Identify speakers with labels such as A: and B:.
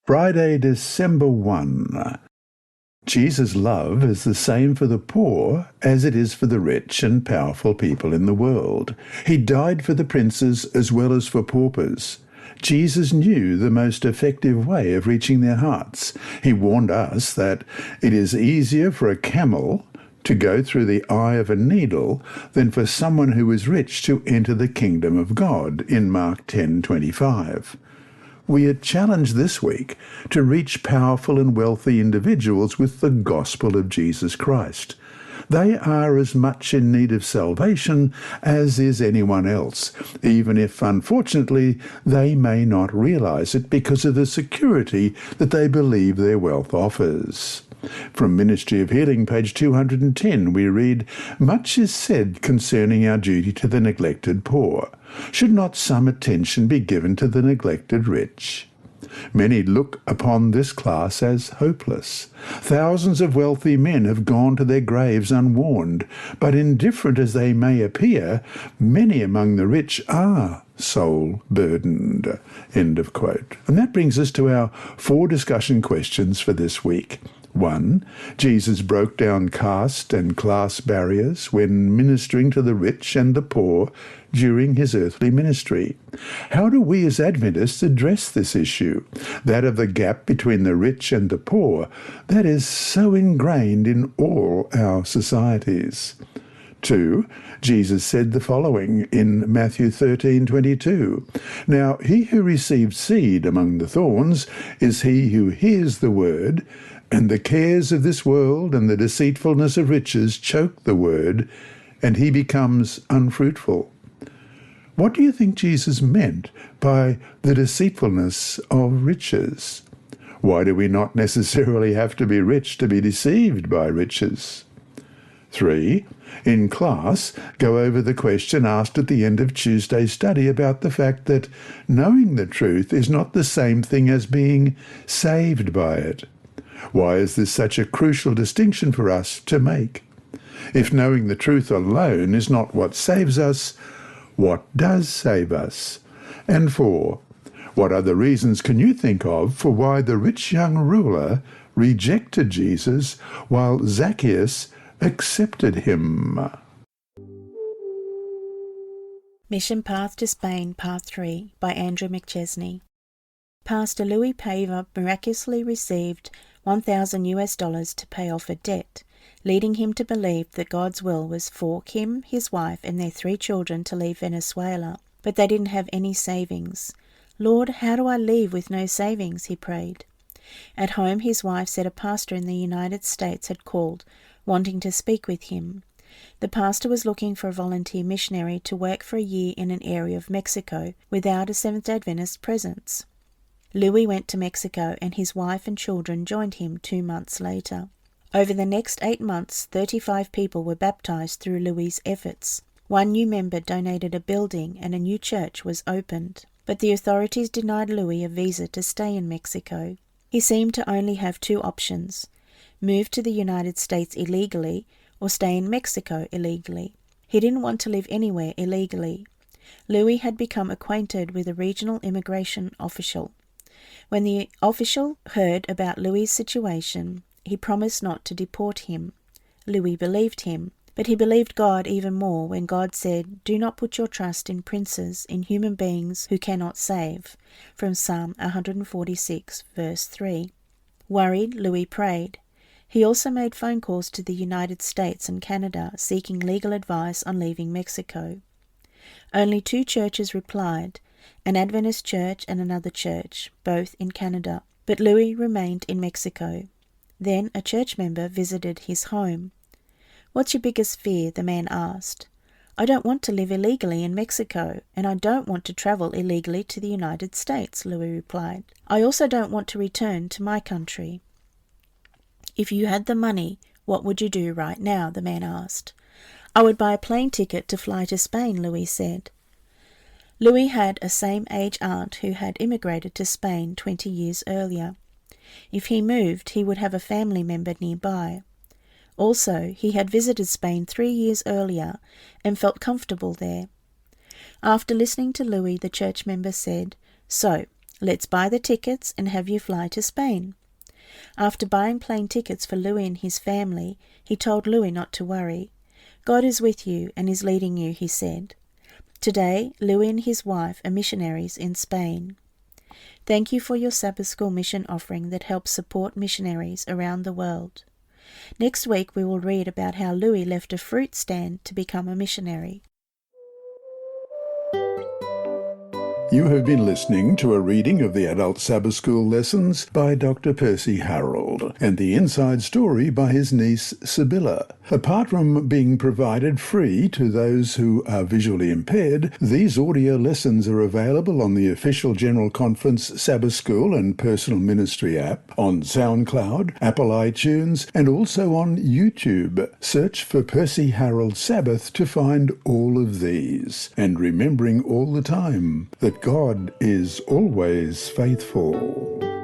A: Friday, December 1. Jesus' love is the same for the poor as it is for the rich and powerful people in the world. He died for the princes as well as for paupers. Jesus knew the most effective way of reaching their hearts. He warned us that it is easier for a camel to go through the eye of a needle than for someone who is rich to enter the kingdom of God in Mark 10:25. We are challenged this week to reach powerful and wealthy individuals with the gospel of Jesus Christ. They are as much in need of salvation as is anyone else, even if, unfortunately, they may not realize it because of the security that they believe their wealth offers. From Ministry of Healing, page 210, we read, "Much is said concerning our duty to the neglected poor. Should not some attention be given to the neglected rich? Many look upon this class as hopeless. Thousands of wealthy men have gone to their graves unwarned, but indifferent as they may appear, many among the rich are soul-burdened." End of quote. And that brings us to our 4 discussion questions for this week. 1. Jesus broke down caste and class barriers when ministering to the rich and the poor during his earthly ministry. How do we as Adventists address this issue, that of the gap between the rich and the poor, that is so ingrained in all our societies? 2. Jesus said the following in Matthew 13:22. "Now he who receives seed among the thorns is he who hears the word, and the cares of this world and the deceitfulness of riches choke the word, and he becomes unfruitful." What do you think Jesus meant by the deceitfulness of riches? Why do we not necessarily have to be rich to be deceived by riches? 3. In class, go over the question asked at the end of Tuesday's study about the fact that knowing the truth is not the same thing as being saved by it. Why is this such a crucial distinction for us to make? If knowing the truth alone is not what saves us, what does save us? And 4. What other reasons can you think of for why the rich young ruler rejected Jesus while Zacchaeus accepted him?
B: Mission Path to Spain, Part 3, by Andrew McChesney. Pastor Louis Paver miraculously received $1,000 to pay off a debt, leading him to believe that God's will was for him, his wife, and their 3 children to leave Venezuela, but they didn't have any savings. "Lord, how do I leave with no savings?" he prayed. At home, his wife said a pastor in the United States had called, wanting to speak with him. The pastor was looking for a volunteer missionary to work for a year in an area of Mexico without a Seventh-day Adventist presence. Louis went to Mexico, and his wife and children joined him 2 months later. Over the next 8 months, 35 people were baptized through Louis' efforts. 1 new member donated a building, and a new church was opened. But the authorities denied Louis a visa to stay in Mexico. He seemed to only have 2 options: move to the United States illegally or stay in Mexico illegally. He didn't want to live anywhere illegally. Louis had become acquainted with a regional immigration official. When the official heard about Louis' situation, he promised not to deport him. Louis believed him, but he believed God even more when God said, "Do not put your trust in princes, in human beings who cannot save," from Psalm 146, verse 3. Worried, Louis prayed. He also made phone calls to the United States and Canada, seeking legal advice on leaving Mexico. Only 2 churches replied, an Adventist church and another church, both in Canada. But Louis remained in Mexico. Then a church member visited his home. "What's your biggest fear?" the man asked. "I don't want to live illegally in Mexico, and I don't want to travel illegally to the United States," Louis replied. "I also don't want to return to my country." "If you had the money, what would you do right now?" the man asked. "I would buy a plane ticket to fly to Spain," Louis said. Louis had a same-age aunt who had immigrated to Spain 20 years earlier. If he moved, he would have a family member nearby. Also, he had visited Spain 3 years earlier and felt comfortable there. After listening to Louis, the church member said, "So, Let's buy the tickets and have you fly to Spain." After buying plane tickets for Louis and his family, he told Louis not to worry. "God is with you and is leading you," he said. Today, Louis and his wife are missionaries in Spain. Thank you for your Sabbath School mission offering that helps support missionaries around the world. Next week we will read about how Louis left a fruit stand to become a missionary.
A: You have been listening to a reading of the Adult Sabbath School lessons by Dr. Percy Harrold and the inside story by his niece Sibylla. Apart from being provided free to those who are visually impaired, these audio lessons are available on the official General Conference Sabbath School and Personal Ministry app, on SoundCloud, Apple iTunes, and also on YouTube. Search for Percy Harrold Sabbath to find all of these. And remembering all the time that God is always faithful.